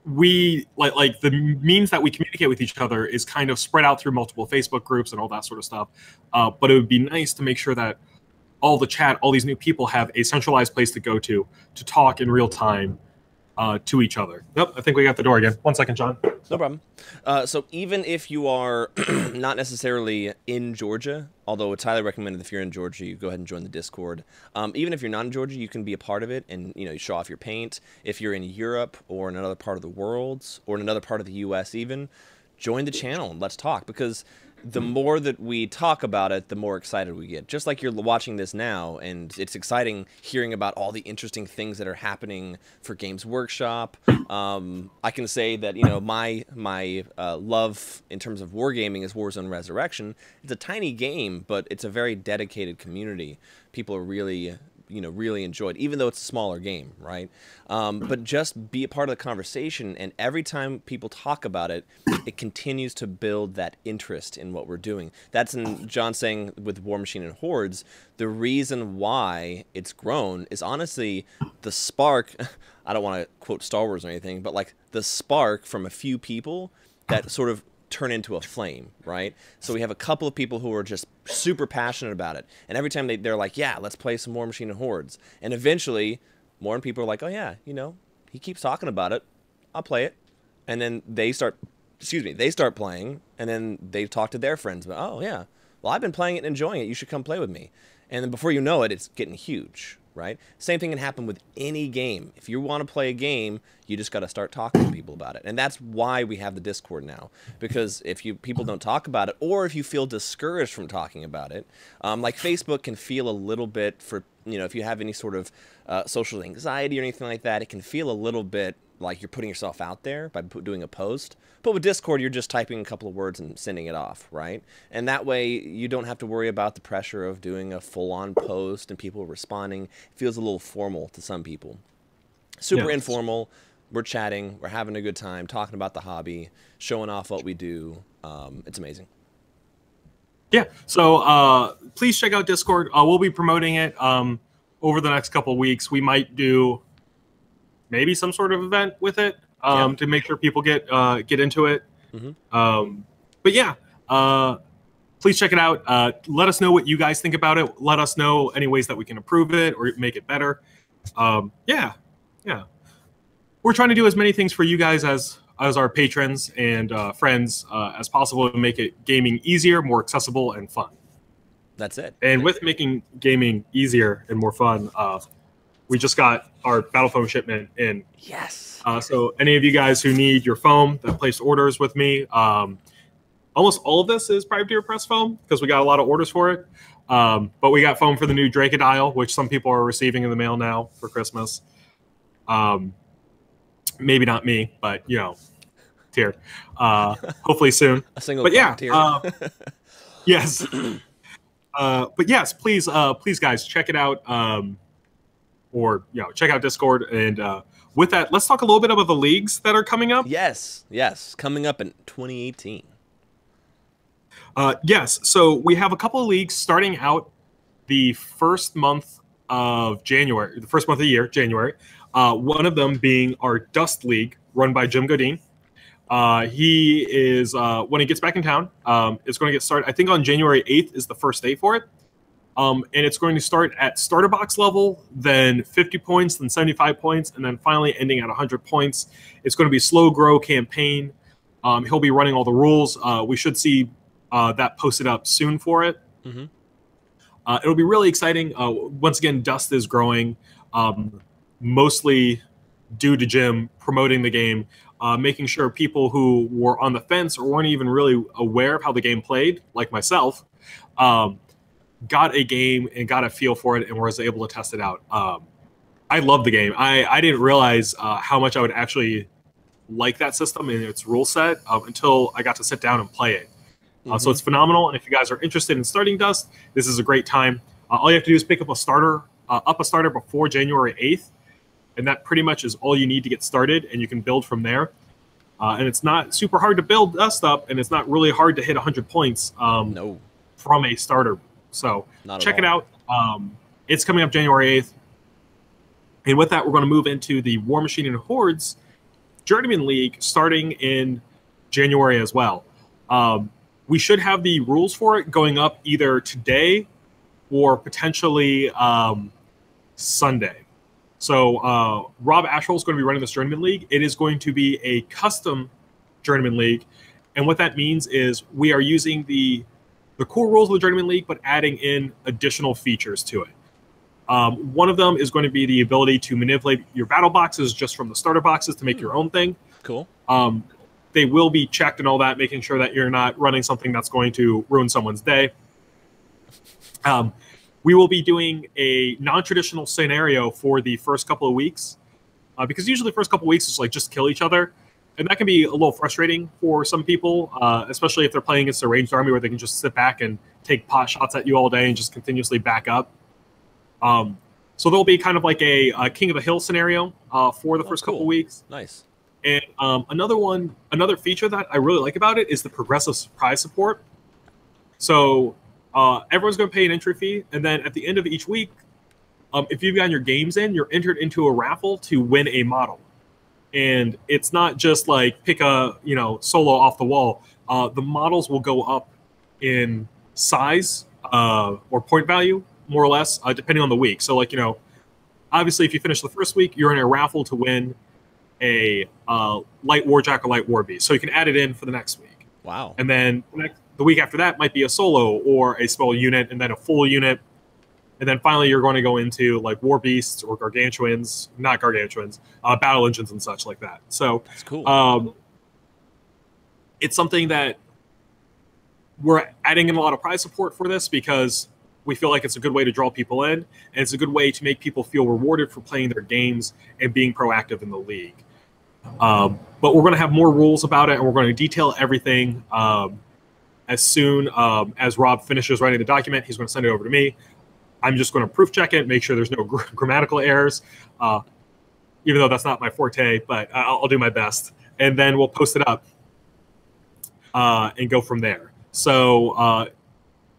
Speaker 2: we like the means that we communicate with each other is kind of spread out through multiple Facebook groups and all that sort of stuff. But it would be nice to make sure that all these new people have a centralized place to go to talk in real time to each other. Nope, I think we got the door again. 1 second, John.
Speaker 1: No problem. So even if you are not necessarily in Georgia, although it's highly recommended if you're in Georgia, you go ahead and join the Discord. Even if you're not in Georgia, you can be a part of it and, you know, show off your paint. If you're in Europe or in another part of the world or in another part of the U.S. even, join the channel and let's talk, because the more that we talk about it, the more excited we get. Just like you're watching this now, and it's exciting hearing about all the interesting things that are happening for Games Workshop. I can say that, you know, my love in terms of wargaming is Warzone Resurrection. It's a tiny game, but it's a very dedicated community. People are really, you know, really enjoyed, even though it's a smaller game, right? But just be a part of the conversation, and every time people talk about it, it continues to build that interest in what we're doing. That's in John saying with War Machine and Hordes, the reason why it's grown is honestly the spark. I don't want to quote Star Wars or anything, but like the spark from a few people that sort of turn into a flame, right? So we have a couple of people who are just super passionate about it, and every time they're like, yeah, let's play some War Machine and Hordes, and eventually more people are like, oh yeah, you know, he keeps talking about it, I'll play it. And then they start playing, and then they talk to their friends about, oh yeah, well, I've been playing it and enjoying it, you should come play with me. And then before you know it, it's getting huge, right? Same thing can happen with any game. If you want to play a game, you just got to start talking to people about it. And that's why we have the Discord now, because if people don't talk about it, or if you feel discouraged from talking about it, like Facebook can feel a little bit, for, you know, if you have any sort of social anxiety or anything like that, it can feel a little bit like you're putting yourself out there by doing a post. But with Discord, you're just typing a couple of words and sending it off, right? And that way you don't have to worry about the pressure of doing a full-on post and people responding. It feels a little formal to some people. Super informal. We're chatting. We're having a good time, talking about the hobby, showing off what we do. It's amazing.
Speaker 2: Yeah, so please check out Discord. We'll be promoting it over the next couple of weeks. We might do maybe some sort of event with it to make sure people get into it. But yeah, please check it out. Let us know what you guys think about it. Let us know any ways that we can improve it or make it better. Yeah. We're trying to do as many things for you guys as our patrons and friends as possible to make it gaming easier, more accessible, and fun.
Speaker 1: That's it.
Speaker 2: And with making gaming easier and more fun, we just got our battle foam shipment in.
Speaker 1: Yes.
Speaker 2: So any of you guys who need your foam that placed orders with me, almost all of this is privateer press foam because we got a lot of orders for it. But we got foam for the new Dracodile, which some people are receiving in the mail now for Christmas. Maybe not me, but you know, tier. Hopefully soon.
Speaker 1: A single
Speaker 2: but yeah,
Speaker 1: tier.
Speaker 2: yes. But yes, please, guys, check it out. Or check out Discord. And with that, let's talk a little bit about the leagues that are coming up.
Speaker 1: Yes, coming up in 2018.
Speaker 2: Yes, so we have a couple of leagues starting out the first month of January, the first month of the year, January. One of them being our Dust League, run by Jim Godine. He is, when he gets back in town, it's going to get started, I think on January 8th is the first day for it. And it's going to start at starter box level, then 50 points, then 75 points, and then finally ending at 100 points. It's going to be a slow grow campaign. He'll be running all the rules. We should see that posted up soon for it.
Speaker 1: Mm-hmm.
Speaker 2: It'll be really exciting. Once again, Dust is growing, mostly due to Jim promoting the game, making sure people who were on the fence or weren't even really aware of how the game played, like myself, got a game and got a feel for it and was able to test it out. I love the game. I didn't realize how much I would actually like that system and its rule set until I got to sit down and play it. So it's phenomenal, and if you guys are interested in starting Dust, this is a great time. All you have to do is pick up a starter before January 8th, and that pretty much is all you need to get started, and you can build from there. And it's not super hard to build Dust up, and it's not really hard to hit 100 points from a starter. So check it out. It's coming up January 8th. And with that, we're going to move into the War Machine and Hordes Journeyman League starting in January as well. We should have the rules for it going up either today or potentially Sunday. So Rob Asherle is going to be running this Journeyman League. It is going to be a custom Journeyman League. And what that means is we are using the core rules of the Journeyman League, but adding in additional features to it. One of them is going to be the ability to manipulate your battle boxes just from the starter boxes to make your own thing.
Speaker 1: Cool.
Speaker 2: They will be checked and all that, making sure that you're not running something that's going to ruin someone's day. We will be doing a non-traditional scenario for the first couple of weeks, because usually the first couple of weeks is like just kill each other. And that can be a little frustrating for some people, especially if they're playing against a ranged army where they can just sit back and take pot shots at you all day and just continuously back up. So there'll be kind of like a King of the Hill scenario for the first couple of weeks.
Speaker 1: Nice.
Speaker 2: And another feature that I really like about it is the progressive surprise support. So everyone's going to pay an entry fee, and then at the end of each week, if you've gotten your games in, you're entered into a raffle to win a model. And it's not just like pick a solo off the wall. The models will go up in size or point value, more or less, depending on the week. So like obviously if you finish the first week, you're in a raffle to win a light warjack or light warbeast. So you can add it in for the next week.
Speaker 1: Wow.
Speaker 2: And then the week after that might be a solo or a small unit, and then a full unit. And then finally, you're going to go into like war beasts or not gargantuans, battle engines and such like that. So
Speaker 1: that's cool.
Speaker 2: It's something that we're adding in a lot of prize support for this because we feel like it's a good way to draw people in, and it's a good way to make people feel rewarded for playing their games and being proactive in the league. But we're going to have more rules about it, and we're going to detail everything as soon as Rob finishes writing the document. He's going to send it over to me. I'm just going to proof check it, make sure there's no grammatical errors, even though that's not my forte, but I'll do my best. And then we'll post it up and go from there. So,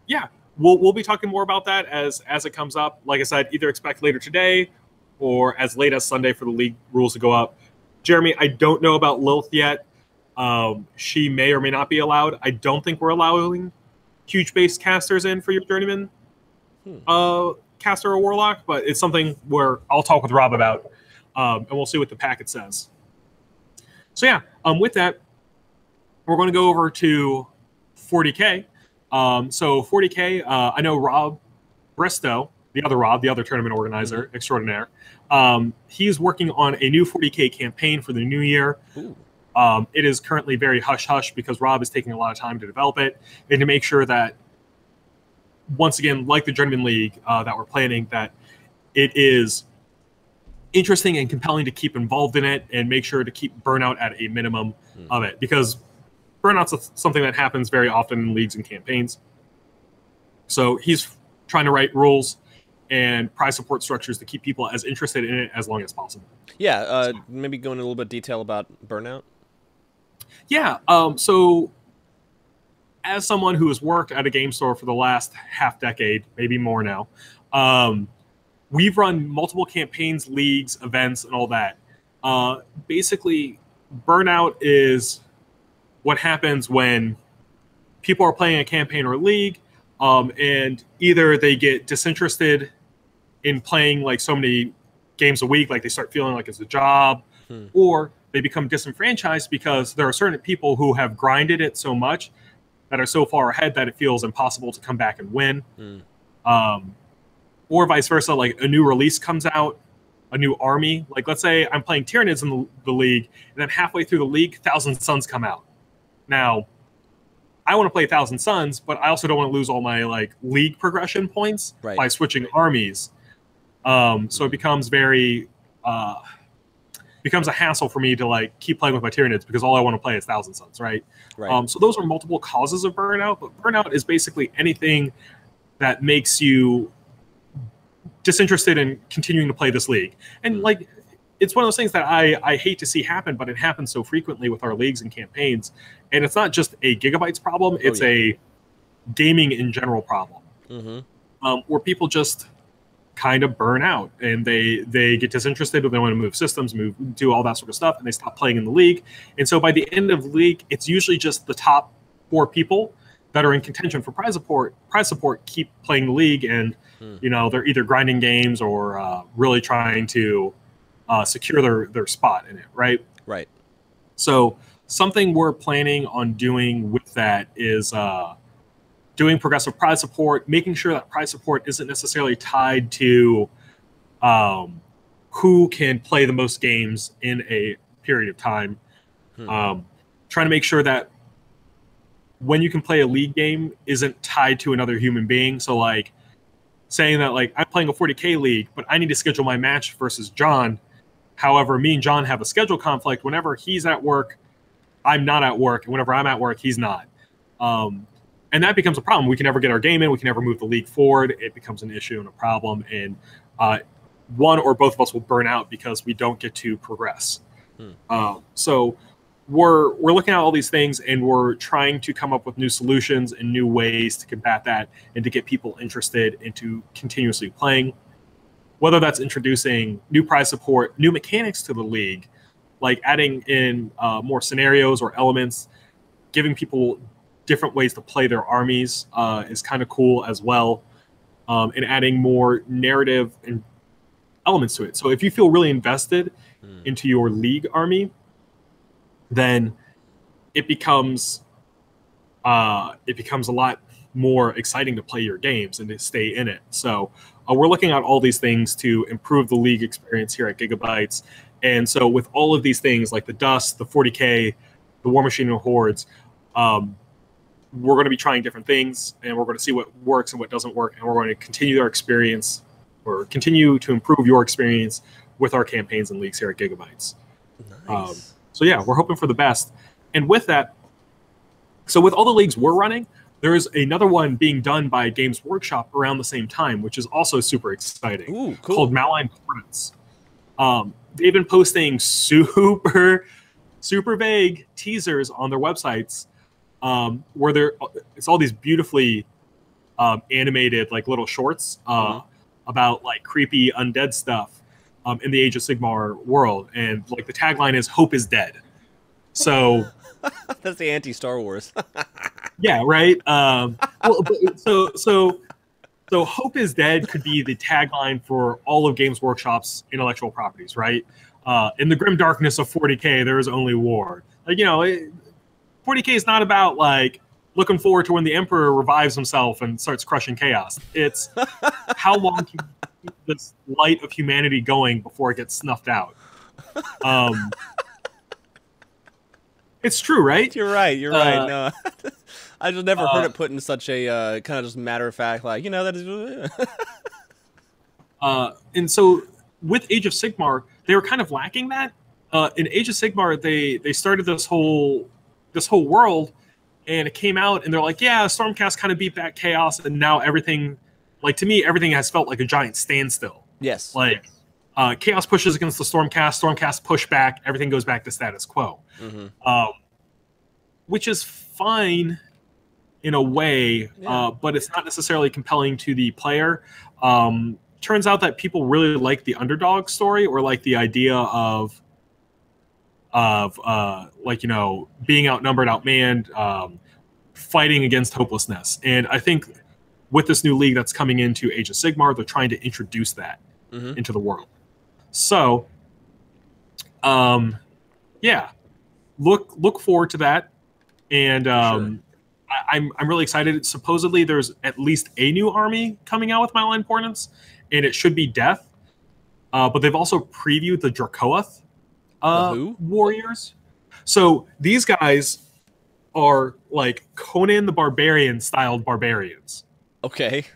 Speaker 2: yeah, we'll be talking more about that as it comes up. Like I said, either expect later today or as late as Sunday for the league rules to go up. Jeremy, I don't know about Lilith yet. She may or may not be allowed. I don't think we're allowing huge base casters in for your journeyman. Caster or warlock, but it's something where I'll talk with Rob about, and we'll see what the packet says. So yeah, with that, we're going to go over to 40K. So 40K, I know Rob Bristow, the other tournament organizer extraordinaire, he's working on a new 40K campaign for the new year. It is currently very hush-hush because Rob is taking a lot of time to develop it and to make sure that, once again, like the Journeyman League that we're planning, that it is interesting and compelling to keep involved in it and make sure to keep burnout at a minimum of it, because burnout's something that happens very often in leagues and campaigns. So he's trying to write rules and prize support structures to keep people as interested in it as long as possible.
Speaker 1: Yeah, maybe go into a little bit of detail about Burnout.
Speaker 2: Yeah, so as someone who has worked at a game store for the last half decade, maybe more now, we've run multiple campaigns, leagues, events, and all that. Basically, Burnout is what happens when people are playing a campaign or a league, and either they get disinterested in playing like so many games a week, like they start feeling like it's a job, or they become disenfranchised because there are certain people who have grinded it so much that are so far ahead that it feels impossible to come back and win. Or vice versa, like a new release comes out, a new army. Like let's say I'm playing Tyranids in the league, and then halfway through the league, Thousand Suns come out. Now, I want to play Thousand Suns, but I also don't want to lose all my like league progression points by switching armies. So it becomes becomes a hassle for me to like keep playing with my Tyranids because all I want to play is Thousand Suns, right? So those are multiple causes of burnout, but burnout is basically anything that makes you disinterested in continuing to play this league. And like, it's one of those things that I hate to see happen, but it happens so frequently with our leagues and campaigns. And it's not just a Giga-Bites problem, it's a gaming in general problem. Where people just kind of burn out and they get disinterested, or they want to move systems, do all that sort of stuff, and they stop playing in the league. And so by the end of the league, it's usually just the top 4 people that are in contention for prize support keep playing the league, and you know, they're either grinding games or really trying to secure their spot in it, right? So something we're planning on doing with that is doing progressive prize support, making sure that prize support isn't necessarily tied to who can play the most games in a period of time. Trying to make sure that when you can play a league game isn't tied to another human being. So like saying that like I'm playing a 40K league, but I need to schedule my match versus John. However, me and John have a schedule conflict. Whenever he's at work, I'm not at work. And whenever I'm at work, he's not. And that becomes a problem. We can never get our game in. We can never move the league forward. It becomes an issue and a problem. And one or both of us will burn out because we don't get to progress. So we're looking at all these things, and we're trying to come up with new solutions and new ways to combat that and to get people interested into continuously playing. Whether that's introducing new prize support, new mechanics to the league, like adding in more scenarios or elements, giving people different ways to play their armies is kind of cool as well, and adding more narrative and elements to it. So if you feel really invested into your league army, then it becomes a lot more exciting to play your games and to stay in it. So we're looking at all these things to improve the league experience here at Giga-Bites. And so with all of these things like the Dust, the 40K, the War Machine and Hordes, we're going to be trying different things, and we're going to see what works and what doesn't work, and we're going to continue our experience or continue to improve your experience with our campaigns and leagues here at Giga-Bites.
Speaker 1: Nice.
Speaker 2: So yeah, we're hoping for the best. And with that, so with all the leagues we're running, there's another one being done by Games Workshop around the same time, which is also super exciting.
Speaker 1: Ooh, cool.
Speaker 2: Called Malign Hornets. They've been posting super vague teasers on their websites, where it's all these beautifully animated like little shorts about like creepy undead stuff in the Age of Sigmar world, and like the tagline is "Hope is dead." So
Speaker 1: that's the anti-Star Wars.
Speaker 2: Yeah, right. So "Hope is dead" could be the tagline for all of Games Workshop's intellectual properties, right? In the grim darkness of 40K, there is only war. Like, you know, 40K is not about like looking forward to when the Emperor revives himself and starts crushing chaos. It's how long can you keep this light of humanity going before it gets snuffed out. It's true, right?
Speaker 1: You're right. No, I just never heard it put in such a kind of just matter of fact, like, you know, that is.
Speaker 2: And so with Age of Sigmar, they were kind of lacking that. In Age of Sigmar, they started this whole world and it came out, and they're like, yeah, Stormcast kind of beat back Chaos, and now everything, like, to me, everything has felt like a giant standstill.
Speaker 1: Yes.
Speaker 2: Like, Chaos pushes against the Stormcast push back, everything goes back to status quo. Which is fine in a way, but it's not necessarily compelling to the player. Turns out that people really like the underdog story, or like the idea of like, you know, being outnumbered, outmanned, fighting against hopelessness. And I think with this new league that's coming into Age of Sigmar, they're trying to introduce that into the world. So, yeah, look forward to that. And I'm really excited. Supposedly, there's at least a new army coming out with Mile Importance, and it should be Death. But they've also previewed the Dracoath warriors. So these guys are like Conan the Barbarian styled barbarians.
Speaker 1: Okay.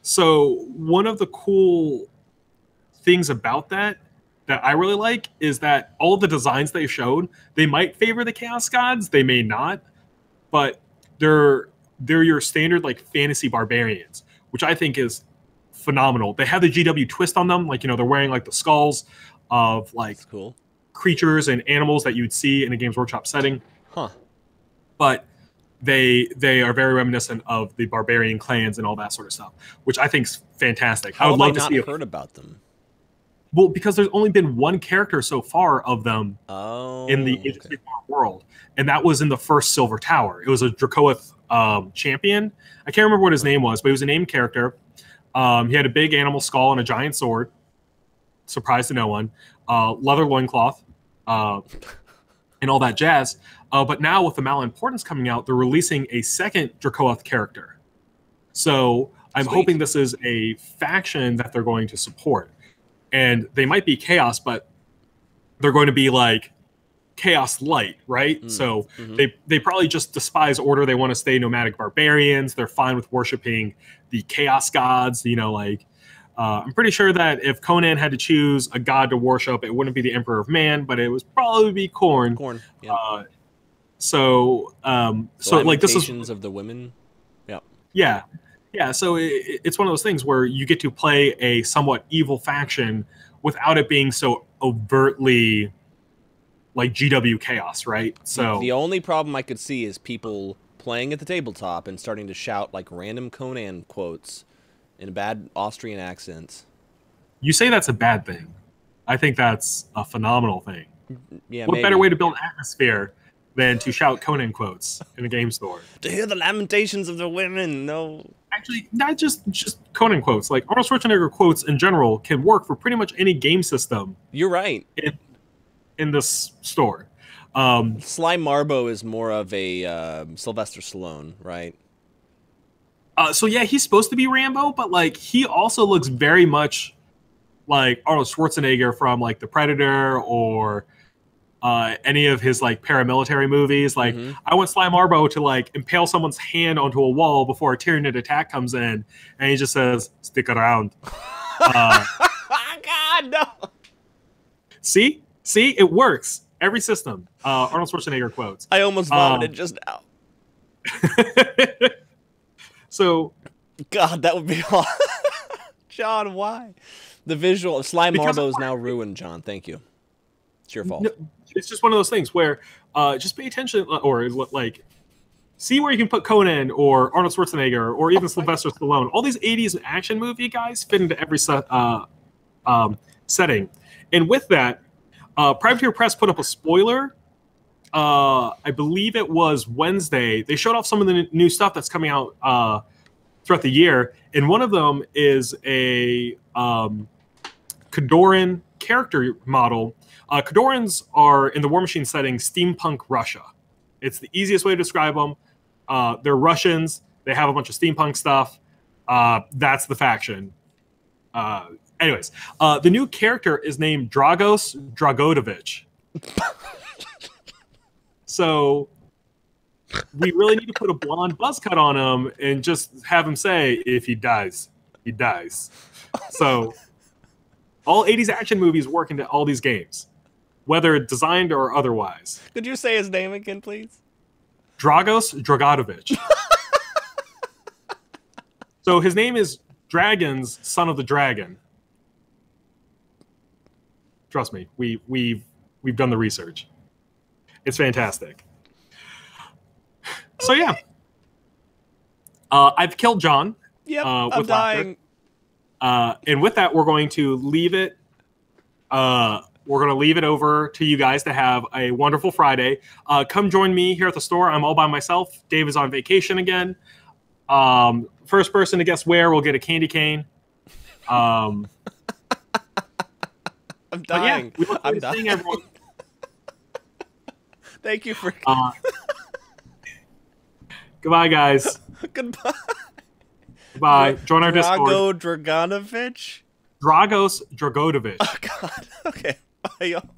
Speaker 2: So one of the cool things about that I really like is that all of the designs they showed, they might favor the Chaos Gods, they may not, but they're your standard like fantasy barbarians, which I think is phenomenal. They have the GW twist on them, like, you know, they're wearing like the skulls of like creatures and animals that you'd see in a Games Workshop setting. But they are very reminiscent of the barbarian clans and all that sort of stuff, which I think is fantastic.
Speaker 1: How
Speaker 2: I would like to
Speaker 1: not
Speaker 2: see
Speaker 1: heard about them?
Speaker 2: Well, because there's only been one character so far of them in the Age of Sigmar world, and that was in the first Silver Tower. It was a Dracoath champion. I can't remember what his name was, but he was a named character. He had a big animal skull and a giant sword. Surprise to no one. Leather loincloth, and all that jazz. But now with the Malimportance coming out, they're releasing a second Dracoath character. So I'm hoping this is a faction that they're going to support. And they might be Chaos, but they're going to be like Chaos Light, right? So they probably just despise Order. They want to stay nomadic barbarians. They're fine with worshiping the Chaos Gods. You know, like, I'm pretty sure that if Conan had to choose a god to worship, it wouldn't be the Emperor of Man, but it would probably be Khorne.
Speaker 1: Yeah.
Speaker 2: So like, this is
Speaker 1: of the women.
Speaker 2: Yeah, so it's one of those things where you get to play a somewhat evil faction without it being so overtly like GW Chaos, right? So
Speaker 1: the only problem I could see is people playing at the tabletop and starting to shout like random Conan quotes in a bad Austrian accent.
Speaker 2: You say that's a bad thing. I think that's a phenomenal thing.
Speaker 1: Yeah,
Speaker 2: what better way to build atmosphere than to shout Conan quotes in a game store?
Speaker 1: To hear the lamentations of the women, no.
Speaker 2: Actually, not just Conan quotes. Like, Arnold Schwarzenegger quotes in general can work for pretty much any game system.
Speaker 1: You're right.
Speaker 2: In this store.
Speaker 1: Sly Marbo is more of a Sylvester Stallone, right?
Speaker 2: So yeah, he's supposed to be Rambo, but like, he also looks very much like Arnold Schwarzenegger from like The Predator or any of his like paramilitary movies. Like, I want Sly Marbo to like impale someone's hand onto a wall before a Tyranid attack comes in, and he just says, "Stick around."
Speaker 1: God, no.
Speaker 2: See, it works. Every system. Arnold Schwarzenegger quotes.
Speaker 1: I almost vomited just now.
Speaker 2: So,
Speaker 1: God, that would be awesome. John, why? The visual of Sly Marbo is now ruined, John. Thank you. It's your fault.
Speaker 2: No, it's just one of those things where just pay attention, or like, see where you can put Conan or Arnold Schwarzenegger or even Sylvester Stallone. All these 80s action movie guys fit into every setting. And with that, Privateer Press put up a spoiler. I believe it was Wednesday. They showed off some of the new stuff that's coming out throughout the year. And one of them is a Khadoran character model. Khadorans are, in the War Machine setting, steampunk Russia. It's the easiest way to describe them. They're Russians. They have a bunch of steampunk stuff. That's the faction. Anyways, the new character is named Dragos Dragodovich. So we really need to put a blonde buzz cut on him and just have him say, if he dies, he dies. So all 80s action movies work into all these games, whether designed or otherwise.
Speaker 1: Could you say his name again, please?
Speaker 2: Dragos Dragatovich. So his name is Dragon's son of the dragon. Trust me, we've done the research. It's fantastic. So yeah, I've killed John.
Speaker 1: Yep, I'm dying.
Speaker 2: And with that, we're going to leave it. We're going to leave it over to you guys to have a wonderful Friday. Come join me here at the store. I'm all by myself. Dave is on vacation again. First person to guess where will get a candy cane.
Speaker 1: I'm dying.
Speaker 2: Yeah, we look forward to seeing everyone.
Speaker 1: Thank you for.
Speaker 2: Goodbye, guys.
Speaker 1: Goodbye.
Speaker 2: Goodbye. Join our Discord.
Speaker 1: Dragonovich?
Speaker 2: Dragos Dragotovich.
Speaker 1: Oh, God. Okay. Bye, y'all.